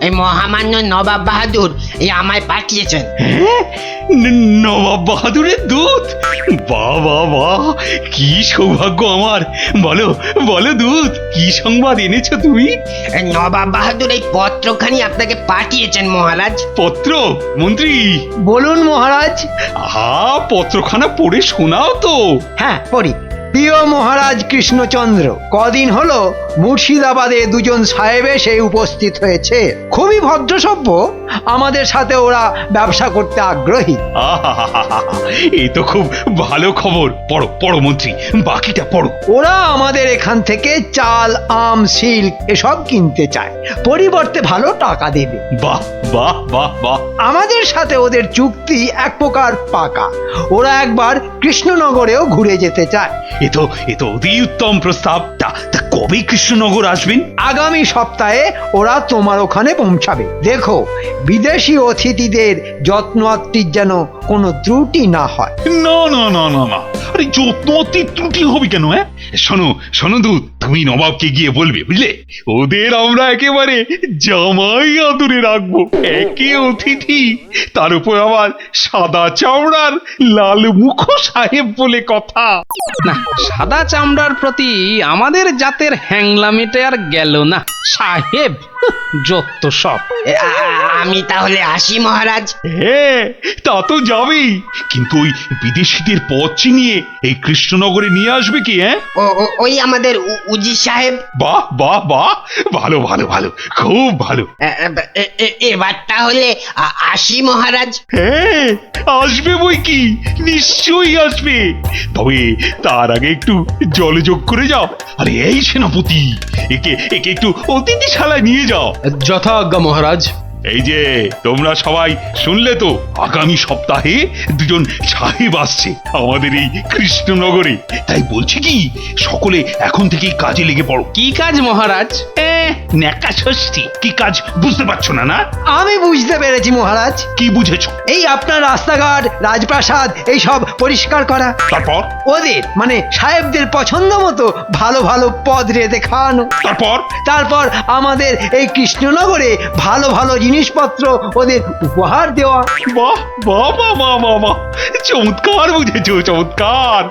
এই মহামান্য নবাব বাহাদুর এই আমায় পাঠিয়েছেন। হ্যাঁ, নবাব বাহাদুরের দূত? বাহ বাহ বাহ, কি সৌভাগ্য আমার! বলো বলো দূত, কি সংবাদ এনেছো তুমি? এই নবাব বাহাদুর এই পত্রখানি আপনাকে পাঠিয়েছেন মহারাজ। পত্র? মন্ত্রী বলুন মহারাজ। আহা, পত্রখানা পড়ে শোনাও তো। হ্যাঁ পড়ি। প্রিয় মহারাজ কৃষ্ণচন্দ্র, কদিন হলো মুর্শিদাবাদে দুজন সাহেব এসে উপস্থিত হয়েছে। খুবই ভদ্রসভ্য, আমাদের সাথে ওরা ব্যবসা করতে আগ্রহী। আহা, এ তো খুব ভালো খবর। পড়ো পড়ো মন্ত্রী, বাকিটা পড়ো। ওরা আমাদের এখান থেকে চাল, আম, সিল্ক এসব কিনতে চায়, পরিবর্তে ভালো টাকা দেবে। বাহ বাহ বাহ বাহ। আমাদের সাথে ওদের চুক্তি এক প্রকার পাকা। ওরা একবার কৃষ্ণনগরেও ঘুরে যেতে চায়। এ তো অতি উত্তম প্রস্তাব। তা কবে কৃষ্ণনগর আসবেন? আগামী সপ্তাহে ওরা তোমার ওখানে পৌঁছাবে। দেখো, বিদেশি অতিথিদের যত্ন আত্তির যেন কোনো ত্রুটি না হয়। না না না না না, আরে যত্ন অতি ত্রুটি হবে কেন? হ্যাঁ, শোনো শোনো দূত, তুমি নবাবকে গিয়ে বলবে, বুঝলে, ওদের আমরা একেবারে জামাই আদরে রাখবো। একে অতিথি, তার উপর আবার সাদা চামড়ার লাল মুখ সাহেব বলে কথা। না, সাদা চামড়ার প্রতি আমাদের জাতের হ্যাংলা মেটে আর গেল না। সাহেব, যত সব। আমি তাহলে আসি মহারাজ। হ্যাঁ, তা তো যাবেই, কিন্তু ওই বিদেশিদের পথ চিনিয়ে এই কৃষ্ণনগরে নিয়ে আসবে কি? হ্যাঁ, ওই আমাদের উজির সাহেব। বাহ বাহ বাহ, ভালো ভালো ভালো, খুব ভালো। এবার তাহলে আসি মহারাজ। হ্যাঁ, আসবে বই কি, নিশ্চয়ই আসবে। তবে তার আগে একটু জলযোগ করে যাও। আরে এই সেনাপতি, একে একে একটু অতিথিশালায় নিয়ে যাও। যথাজ্ঞা মহারাজ। এই যে তোমরা সবাই শুনলে তো, আগামী সপ্তাহে দুজন সাহেব আসছে আমাদের এই কৃষ্ণনগরে। তাই বলছি কি, সকলে এখন থেকেই কাজে লেগে পড়ো। কি কাজ মহারাজ? ন্যাকা ষষ্ঠী, কি কাজ বুঝতে পারছো না? না, আমি বুঝতে পেরেছি মহারাজ। কি বুঝেছো? এই আপনার রাস্তাঘাট, রাজপ্রাসাদ এইসব পরিষ্কার করা। তারপর? ওদের মানে সাহেবদের পছন্দ মতো ভালো ভালো পদ রেঁধে খাওয়ানো। তারপর আমাদের এই কৃষ্ণনগরে ভালো ভালো জিনিসপত্র ওদের উপহার দেওয়া। বাহ বাহ বাহ বাহ বাহ বাহ, চমৎকার বুঝেছো, চমৎকার।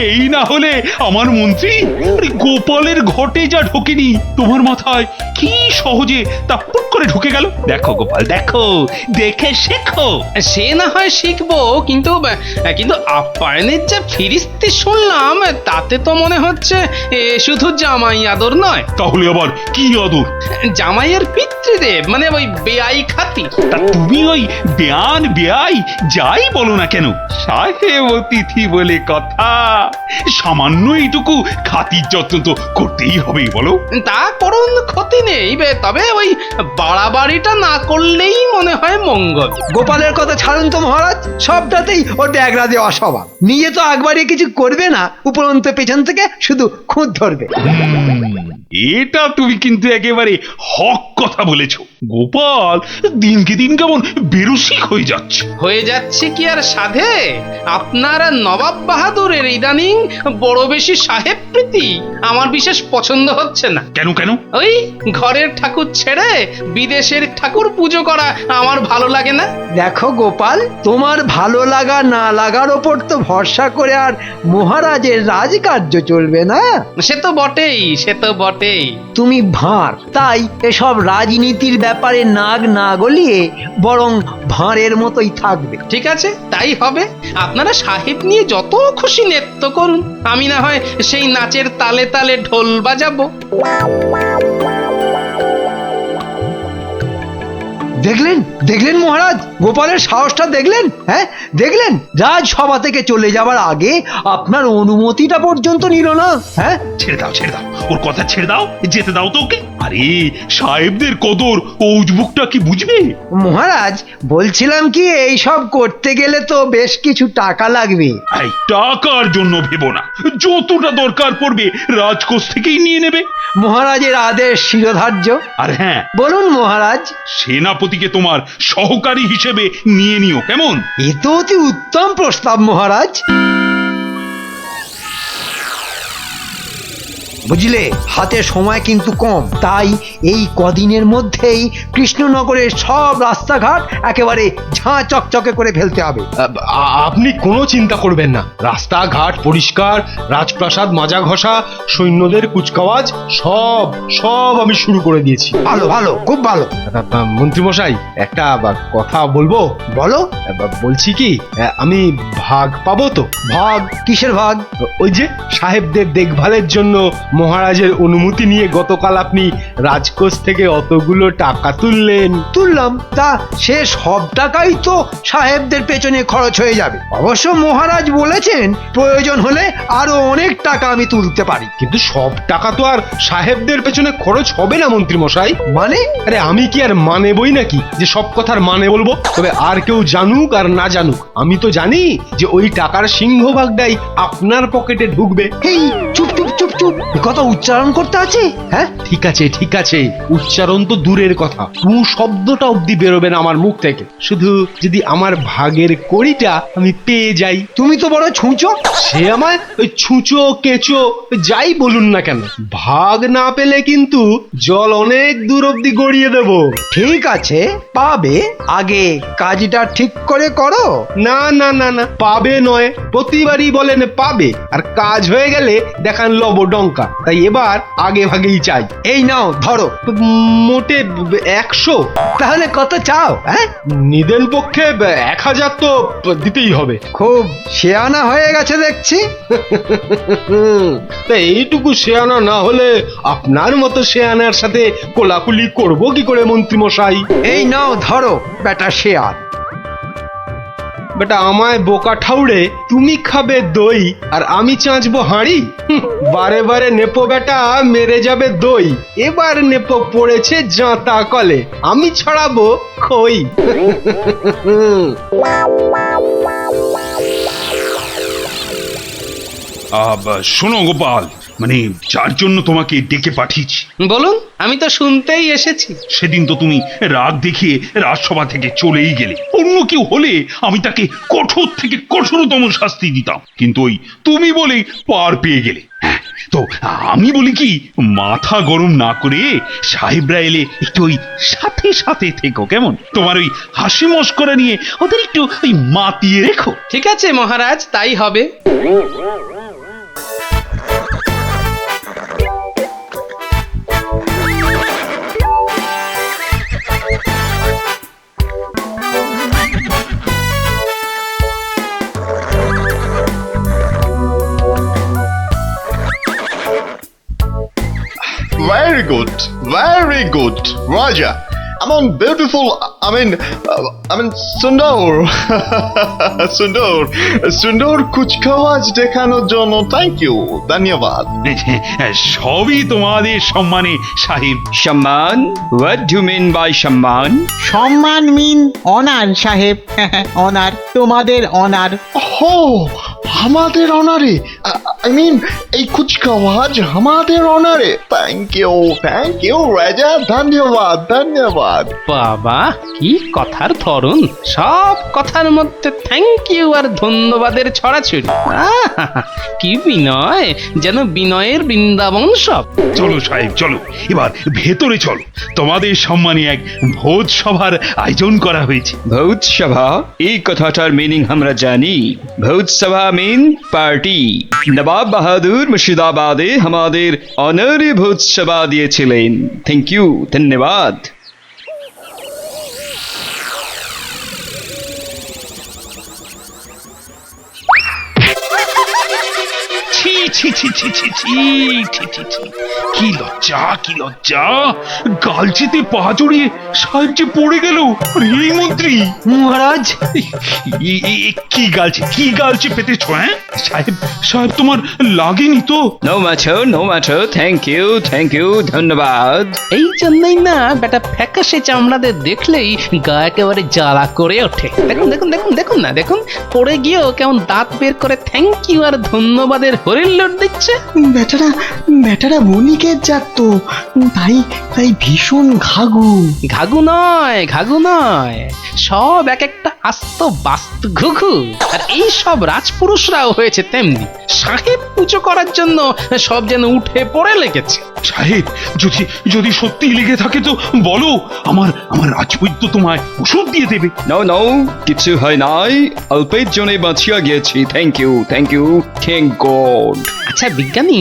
এই না হলে আমার মন্ত্রী, আরে গোপালের ঘটে যা ঢোকেনি, তোমার মাথায় কি সহজে তা পুট করে ঢুকে গেল। দেখো গোপাল, দেখো, দেখে শেখো। সে না হয় শিখবো, কিন্তু কিন্তু আপ্যায়নের যে ফিরিস্তি শুনলাম, তাতে তো মনে হচ্ছে শুধু জামাই আদর নয়। তাহলে আবার কি আদর? জামাইয়ের পিতৃদেব, মানে ওই বেয়াই খাতি। তা তুমি ওই বেয়ান বেয়াই যাই বলো না কেন, সাহেব অতিথি বলে কথা, সামান্য এইটুকু খাতির যত্ন তো করতেই হবে, বলো। তা করুন, ক্ষতি নেই, তবে ওই বাড়াবাড়িটা না করলেই মনে হয় মঙ্গল। গোপালের কথা ছাড়ুন তো মহারাজ, সবটাতেই ও ড্যাগরা দেওয়া স্বভাব। নিজে তো একবারে কিছু করবে না, উপরন্ত পেছন থেকে শুধু খুঁত ধরবে। এটা তুমি কিন্তু একেবারে হক কথা বলেছো। গোপাল দিনকে দিন কেমন বেরসিক হয়ে যাচ্ছে কি আর সাধে? আপনার নবাব বাহাদুরের ইদানিং বড় বেশি সাহেব প্রীতি আমার বিশেষ পছন্দ হচ্ছে না। কেন কেন? ওই ঘরের ঠাকুর ছেড়ে বিদেশের ঠাকুর পুজো করা আমার ভালো লাগে না। দেখো গোপাল, তোমার ভালো লাগা না লাগার ওপর তো ভরসা করে আর মহারাজের রাজকার্য চলবে না। সে তো বটেই, সে তো বটেই। তুমি ভাঁড়, তাই এসব রাজনীতির ব্যাপারে নাক না গলিয়ে বরং ভাঁড়ের মতোই থাকবে। ঠিক আছে, তাই হবে। আপনারা সাহেব নিয়ে যত খুশি নৃত্য করুন, আমি না হয় সেই নাচের তালে তালে ঢোল বাজাবো। দেখলেন দেখলেন মহারাজ, গোপালের সাহসটা দেখলেন? হ্যাঁ দেখলেন, রাজসভা থেকে চলে যাবার আগে আপনার অনুমতিটা পর্যন্ত নিল না। হ্যাঁ, ছেড়ে দাও ছেড়ে দাও, ওর কথা ছেড়ে দাও, যেতে দাও তো ওকে। আরে সাহেবদের কদর ও উজবুকটা কি বুঝবে? মহারাজ বলছিলাম কি, এই সব করতে গেলে তো বেশ কিছু টাকা লাগবে। এই টাকার জন্য ভেবো না, যতটা দরকার পড়বে রাজকোষ থেকেই নিয়ে নেবে। মহারাজের আদেশ শিরোধার্য। আর হ্যাঁ, বলুন মহারাজ। সেনাপতিকে তোমার সহকারী হিসেবে নিয়ে নিও, কেমন? এ তো অতি উত্তম প্রস্তাব মহারাজ। বুঝলে, হাতে সময় কিন্তু কম, তাই এই কদিনের মধ্যেই কৃষ্ণনগরের সব রাস্তাঘাট একেবারে ঝাঁ চকচকে করে ফেলতে হবে। আপনি কোনো চিন্তা করবেন না, রাস্তাঘাট পরিষ্কার, রাজপ্রাসাদ মাজা ঘষা, সৈন্যদের কুচকাওয়াজ সব সব আমি শুরু করে দিয়েছি। ভালো ভালো, খুব ভালো। মন্ত্রীমশাই, একটা কথা বলবো? বলো। বলছি কি, আমি ভাগ পাবো তো? ভাগ? কিসের ভাগ? ওই যে সাহেবদের দেখভালের জন্য মহারাজের অনুমতি নিয়ে গতকাল আপনি রাজকোষ থেকে অতগুলো টাকা তুললেন। তুললাম, তা সে সব টাকাই তো সাহেবদের পেছনে খরচ হয়ে যাবে। অবশ্য মহারাজ বলেছেন প্রয়োজন হলে আরো অনেক টাকা আমি তুলতে পারি। কিন্তু সব টাকা তো আর সাহেবদের পেছনে খরচ হবে না মন্ত্রীমশাই। মানে? আরে আমি কি আর মানে বই নাকি যে সব কথার মানে বলবো? তবে আর কেউ জানুক আর না জানুক, আমি তো জানি যে ওই টাকার সিংহভাগটাই আপনার পকেটে ঢুকবে। এই চুপ চুপ চুপ চুপ, এ কথা উচ্চারণ করতে আছে? হ্যাঁ, ঠিক আছে ঠিক আছে, উচ্চারণ তো দূরের কথা, তু শব্দটা অব্দি বেরোবে না আমার মুখ থেকে। শুধু যদি আমার ভাগের কড়িটা আমি পেয়ে যাই। তুমি তো বড় ছুঁচো। সে আমার ওই ছুঁচো কেঁচো যাই বলুন না কেন, ভাগ না পেলে কিন্তু জল অনেক দূর অব্দি গড়িয়ে দেব। ঠিক আছে, পাবে, আগে কাজটা ঠিক করে করো। না না না না, পাবে নয়, প্রতিবারই বলেন পাবে, আর কাজ হয়ে গেলে দেখান লবডঙ্কা। তাই এবার আগে ভাগেই চাই। এই নাও ধরো। মোটে 100? তাহলে কত চাও? হ্যাঁ, নিদেন পক্ষে 1000 তো দিতেই হবে। খুব শেয়ানা হয়ে গেছে দেখছি। তা এইটুকু শেয়ানা না হলে আপনার মতো শেয়ানার সাথে কোলাকুলি করব কি করে মন্ত্রীমশাই? এই নাও ধরো বেটা শেয়াল। বেটা আমায় বোকা ঠাউরে তুমি খাবে দই আর আমি চাঁচবো হাঁড়ি। বারে বারে নেপো বেটা মেরে যাবে দই, এবার নেপো পড়েছে জাঁতা কলে, আমি ছড়াবো খই। শোনো গোপাল, মানে যার জন্য তোমাকে ডেকে পাঠিয়েছি, বলুন, আমি তো শুনতেই এসেছি। সেদিন তো তুমি রাগ দেখিয়ে রাজসভা থেকে চলেই গেলে। অন্য কেউ হলে আমি তাকে কঠোর থেকে কঠোরতম শাস্তি দিতাম, কিন্তু ওই তুমি বলেই পার পেয়ে গেলে। হ্যাঁ, তো আমি বলি কি, মাথা গরম না করে সাহেবরা এলে একটু ওই সাথে সাথে থেকো, কেমন? তোমার ওই হাসি মস্করা নিয়ে ওদের একটু ওই মাতিয়ে রেখো। ঠিক আছে মহারাজ, তাই হবে। Very good, Raja. I mean, beautiful. I mean, Sundor, Sundor কুচকাওয়াজ দেখানোর জন্য থ্যাংক ইউ, ধন্যবাদ। সবই তোমাদের সম্মানে সাহেব। সম্মান? What do you mean by সম্মান? সম্মান মিন অনার সাহেব। অনার, তোমাদের অনার। হো, আমাদের অনারে, I mean, এই কুচকাওয়াজ আমাদের অনারে। থ্যাংক ইউ রাজা, ধন্যবাদ ধন্যবাদ। বাবা, কি কথার ধরন! সব কথার মধ্যে থ্যাংক ইউ আর ধন্যবাদের ছড়াছড়ি। কি বিনয়, যেন বিনয়ের বৃন্দাবন সব। চলো সাহেব, চলো এবার ভেতরে চলো। তোমাদের সম্মানে এক ভোজ সভার আয়োজন করা হয়েছে। ভোজ সভা? এই কথাটার মিনিং আমরা জানি। ভোজ সভা মিন পার্টি। নবাব বাহাদুর মুর্শিদাবাদে আমাদের অনারে ভোজ সভা দিয়েছিলেন। থ্যাংক ইউ, ধন্যবাদ। ছি ছি ছি ছি ছি ছি ছি ছি ছি, কি লজ্জা কি লজ্জা! গালচিতে পা জড়িয়ে সাহেব যে পড়ে গেল। এই মন্ত্রী মহারাজ, কি গালছে পেতেছ? হ্যাঁ সাহেব, সাহেব তোমার লাগেনি তো? নো ম্যাটার, থ্যাংক ইউ, ধন্যবাদ। এই জন্যই না বেটা ফ্যাকাশে চামড়াদের দেখলেই গা একেবারে জ্বালা করে ওঠে। দেখুন দেখুন দেখুন দেখুন না, দেখুন পড়ে গিয়েও কেমন দাঁত বের করে থ্যাংক ইউ আর ধন্যবাদের হরিল্লোড দিচ্ছে। বেটারা বণিকের জাত তো, তাই ভীষণ ঘাগু। ঘাগু নয়, সব এক একটা আস্ত বাস্তু ঘুঘু। আর এই সব রাজপুরুষরাও হয়েছে তেমনি, সাহেব পুজো করার জন্য সব যেন উঠে পড়ে লেগেছে। সাহেব, যদি যদি সত্যি লেগে থাকে তো বলো, আমার রাজবৈদ্য তোমায় ওষুধ দিয়ে দেবে। নাও নাও, কিছু হয় নাই, অল্পের জন্য বাঁচিয়া গিয়েছি। Thank you, thank God. আচ্ছা বিজ্ঞানী,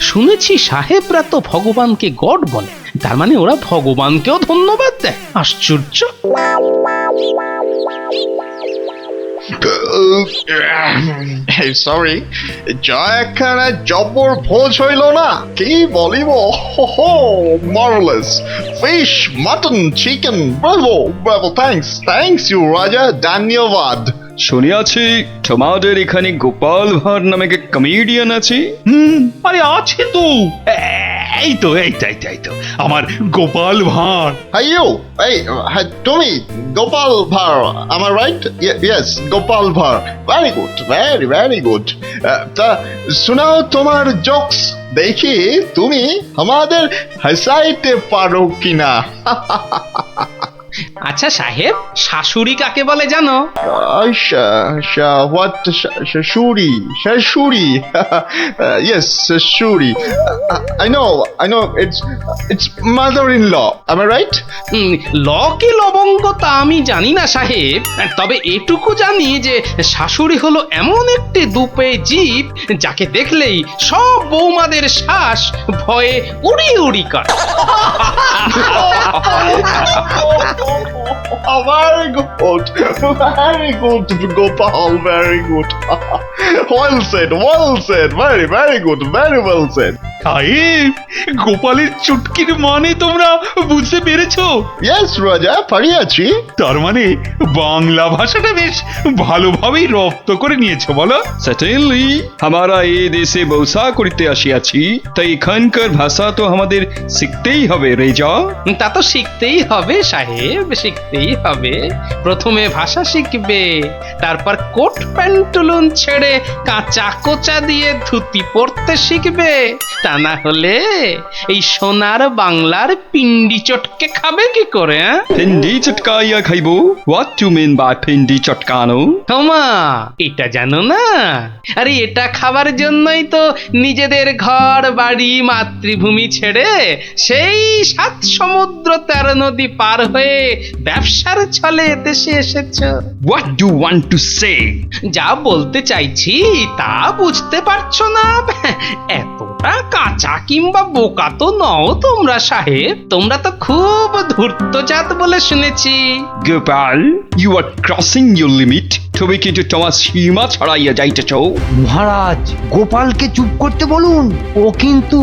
শুনেছি সাহেবরা তো ভগবানকে গড বলে, তার মানে ওরা ভগবানকেও ধন্যবাদ দেয়? আশ্চর্য। সরি, যা একখানা জব্বর ভোজ হইল না, কি বলিব, marvellous fish, mutton, chicken, bravo bravo, thanks you রাজা, ধন্যবাদ। শুনিয়াছি তোমাদের এখানে গোপাল ভাঁড় নামে এক কমেডিয়ান আছে। আরে আছে তো, এই তো আমার গোপাল ভাঁড়। Hey you, তুমি Gopal Bhar, am I right? Yes, Gopal Bhar, very good, very good. তা শোনাও তোমার জোকস, দেখি তুমি আমাদের হাসাইতে পারো কিনা। আচ্ছা সাহেব, শাশুড়ি কাকে বলে জানো? What? Shashuri. Yes, Shashuri. I know. It's mother-in-law. Am I right? ল কি লবঙ্গ তা আমি জানি না সাহেব, তবে এটুকু জানি যে শাশুড়ি হলো এমন একটি দুপে জীব যাকে দেখলেই সব বৌমাদের শ্বাস ভয়ে উড়ি উড়ি করে। Very good, Gopal, very good. Well said, very good, very well said. সাহেব, গোপালের চুটকির মানে তোমরা বুঝতে পেরেছো? Yes, Raja, পারিয়াছি। তার মানে বাংলা ভাষাটা বেশ ভালোভাবেই রপ্ত করে নিয়েছো, বলো? সার্টেনলি, আমরা এই দেশে বসা করিতে আসিয়াছি, তাই এখানকার ভাষা তো আমাদের শিখতেই হবে রেজা। তা তো শিখতেই হবে সাহেব, শিখতেই হবে। প্রথমে ভাষা শিখবে, তারপর কোট প্যান্টুলুন ছেড়ে কাঁচা কোচা দিয়ে ধুতি পরতে শিখবে, তা না হলে এই সোনার বাংলার পিন্ডি চটকে খাবে কি করে? পিন্ডি চটকাইয়া খাইব? হোয়াট টু মিন বাই পিন্ডি চটকানো? ক্ষমা, এটা জানো না? আরে এটা খাবার জন্যই তো নিজেদের ঘর বাড়ি মাতৃভূমি ছেড়ে সেই 7 সমুদ্র 13 নদী পার হয়ে ব্যবসার ছলে দেশে এসেছ। What do want to say? যা বলতে চাইছি তা বুঝতে পারছো না? এতটা কাঁচা কিংবা বোকা তো নও তোমরা সাহেব, তোমরা তো খুব ধূর্তজাত বলে শুনেছি। Gopal, you are crossing your limit. তুমি কিন্তু তোমার সীমা ছড়াইয়া যাইতেছ। মহারাজ, গোপালকে চুপ করতে বলুন, ও কিন্তু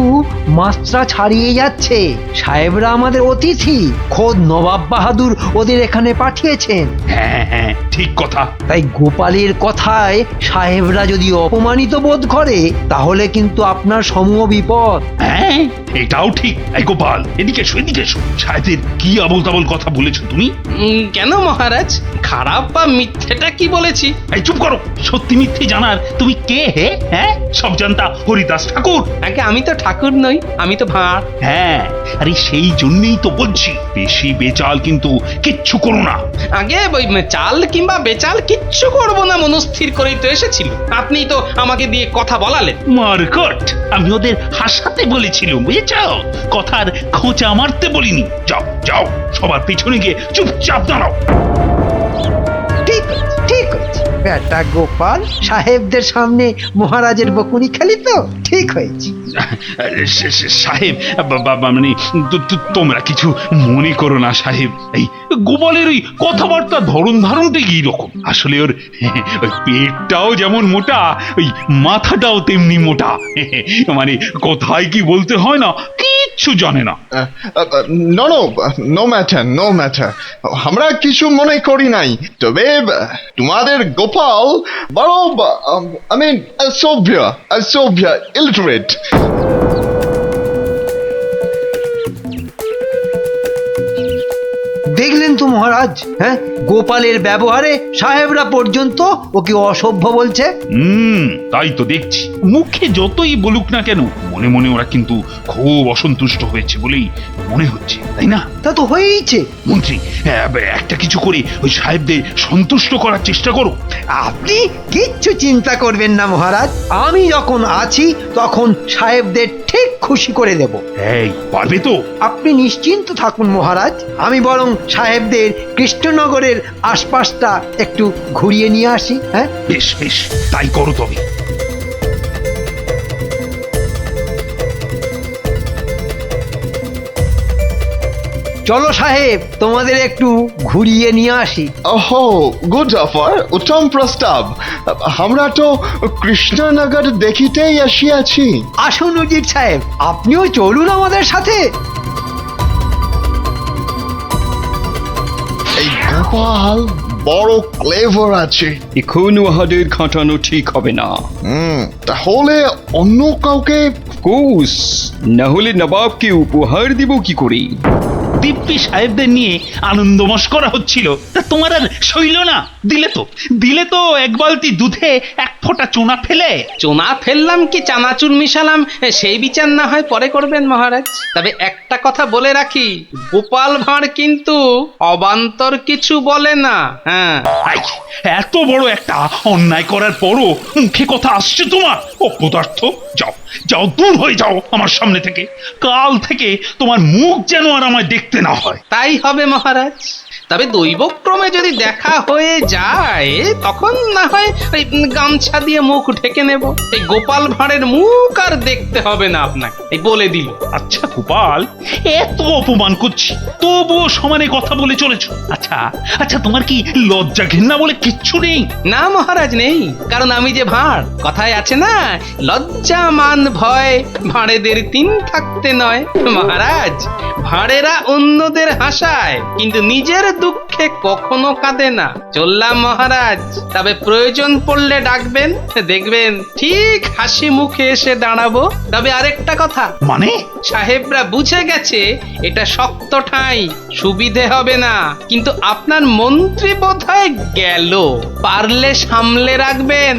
মাত্রা ছাড়িয়ে যাচ্ছে। সাহেবরা আমাদের অতিথি, খোদ নবাব বাহাদুর ওদের এখানে পাঠিয়েছেন। হ্যাঁ, ঠিক কথা। তাই গোপালের কথায় সাহেবরা যদি অপমানিত বোধ করে তাহলে কিন্তু আপনার সমূহ বিপদ। হ্যাঁ, এটাও ঠিক। এই গোপাল, এদিকে এসো। সাহেবের কি আবল তাবল কথা বলেছো তুমি? কেন মহারাজ, খারাপ বা মিথ্যেটা কি বলেছি? এই চুপ করো। সত্যি মিথ্যে জানার তুমি কে হে? হ্যাঁ, সব জানতা হরিদাস ঠাকুর। আগে আমি তো ঠাকুর নই, আমি তো ভাঁড়। হ্যাঁ, আরে সেই জন্যই তো বলছি, বেশি বেচাল কিন্তু কিচ্ছু করো না। আগে ওই চাল কিংবা বেচাল কিচ্ছু করবো না মনস্থির করেই তো এসেছিল। আপনি তো আমাকে দিয়ে কথা বলালেন। মারকট, আমি ওদের হাসাতে বলেছিলাম, বুঝেছ? কথার খোঁচা মারতে বলিনি। যাও, সবার পিছনে গিয়ে চুপচাপ দাঁড়াও। ঠিক হয়েছে বেটা গোপাল, সাহেবদের সামনে মহারাজের বকুনি খেলি তো ঠিক হয়েছে। সাহেব, মানে তোমরা কিছু মনে করো না সাহেব। এই গোপালের ওই কথাবার্তা ধরন ধারণটা কি রকম, আসলে ওর ওই পেটটাও যেমন মোটা, ওই মাথাটাও তেমনি মোটা। মানে কোথায় কি বলতে হয় না কিচ্ছু জানে না। No matter. আমরা কিছু মনে করি নাই, তবে তোমাদের গোপাল বড়, অসভ্য, illiterate. দেখলেন তো মহারাজ, হ্যাঁ, গোপালের ব্যবহারে সাহেবরা পর্যন্ত ওকে অসভ্য বলছে। তাই তো দেখছি। মুখে যতই বলুক না কেন, মনে মনে ওরা কিন্তু খুব অসন্তুষ্ট হয়েছে বলেই মনে হচ্ছে, তাই না? তা তো হয়েইছে। মন্ত্রী, একটা কিছু করে ওই সাহেবদের সন্তুষ্ট করার চেষ্টা করো। আপনি কিচ্ছু চিন্তা করবেন না মহারাজ, আমি যখন আছি তখন সাহেবদের ঠিক খুশি করে দেব। এই, পারবে তো? আপনি নিশ্চিন্ত থাকুন মহারাজ, আমি বরং সাহেবদের কৃষ্ণনগরের আশপাশটা একটু ঘুরিয়ে নিয়ে আসি। হ্যাঁ, বেশ বেশ, তাই করো তবে। চলো সাহেব, তোমাদের একটু ঘুরিয়ে নিয়ে আসি। ওহো, গুড অফার, উত্তম প্রস্তাব। আমরা তো কৃষ্ণনগর দেখিতেই আসিয়াছি। আসুন উজির সাহেব, আপনিও চলুন আমাদের সাথে। এই গোপাল বড় ক্লেভার আছে। এখন উহাদের খাটানো ঠিক হবে না। তাহলে অন্য কাউকে। কোর্স না হলে নবাবকে উপহার দিব কি করে? দিব্যি সাহেবদের নিয়ে আনন্দ মস্করা হচ্ছিল, তা তোমার আর সইল না? দিলে তো এক বালতি দুধে এক ফোঁটা চোনা ফেলে। চোনা ফেললাম কি চানাচুর মিশালাম সেই বিচার না হয় পরে করবেন মহারাজ। তবে একটা কথা বলে রাখি, গোপাল ভাঁড় কিন্তু অবান্তর কিছু বলে না। হ্যাঁ, আই, এত বড় একটা অন্যায় করার পরও মুখে কথা আসছে তোমার? অপদার্থ, যাও যাও, দূর হয়ে যাও আমার সামনে থেকে। কাল থেকে তোমার মুখ যেন আর আমায় দেখতে না হয়। তাই হবে মহারাজ। তবে দৈবক্রমে যদি দেখা হয়ে যায় তখন না হয় ওই গামছা দিয়ে মুখ ঢেকে নেব। এই গোপাল ভাঁড়ের মুখ আর দেখতে হবে না আপনাকে, এই বলে দিল। আচ্ছা গোপাল, এত অপমান করছি তবুও সমানে কথা বলে চলেছ। আচ্ছা তোমার কি লজ্জা ঘেন্না বলে কিচ্ছু নেই? না মহারাজ, নেই। কারণ আমি যে ভাঁড়, কথায় আছে না, লজ্জা মান ভয় ভাঁড়েদের তিন থাকতে নয়। মহারাজ, ভাঁড়েরা অন্যদের হাসায় কিন্তু নিজের দুঃখে কখনো কাঁদে না। চললাম মহারাজ, তবে প্রয়োজন পড়লে ডাকবেন, দেখবেন ঠিক হাসি মুখে এসে দাঁড়াবো। তবে আরেকটা কথা, মানে? সাহেবরা বুঝে গেছে এটা শক্ত ঠাঁই, সুবিধে হবে না। কিন্তু আপনার মন্ত্রী বোধহয় গেল, পারলে সামলে রাখবেন।